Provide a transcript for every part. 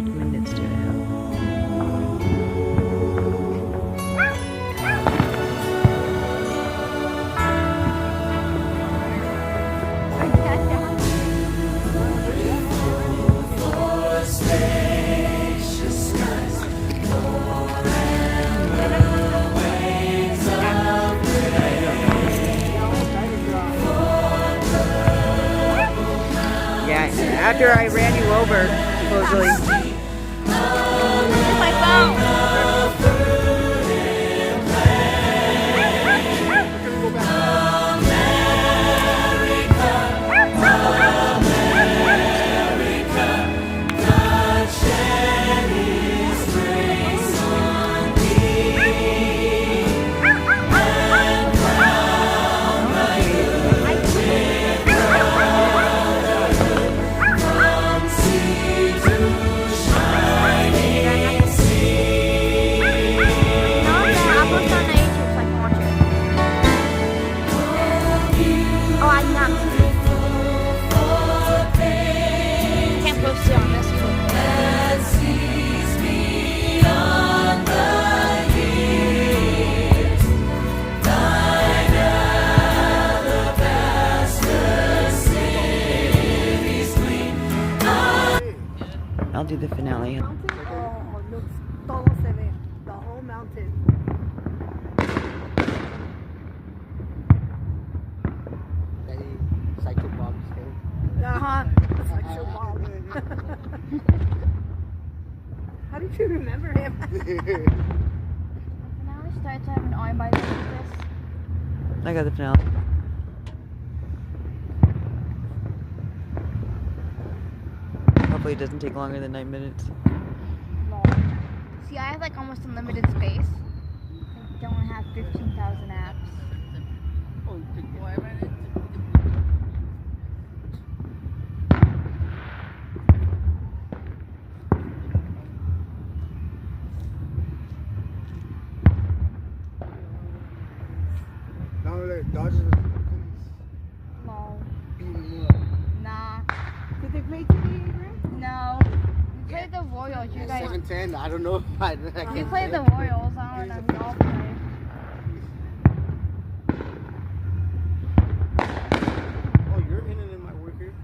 much minutes do I have? Yeah, after I ran you over, supposedly. My phone. I'll do the finale. Oh, looks todo se ve, the whole mountain. Psycho Bob's head. It's like so Bob. How did you remember him? Finale starts. I have an arm by the end of this. I got the finale. Hopefully it doesn't take longer than 9 minutes. No. See, I have like almost unlimited space. I don't have 15,000 apps. Now like Dodgers are No. beating them up. Nah. Did they play today, right? No. We played the Royals. You guys. 7-10, I don't know. I We can't played say. the Royals. I don't know if y'all play. Oh, you're in my work here?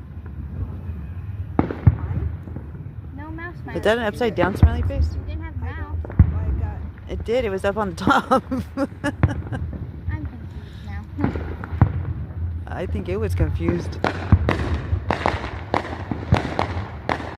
No mouse. Is that an upside down smiley face? You didn't have mouse. My God. It did. It was up on the top. I'm confused now. I think it was confused.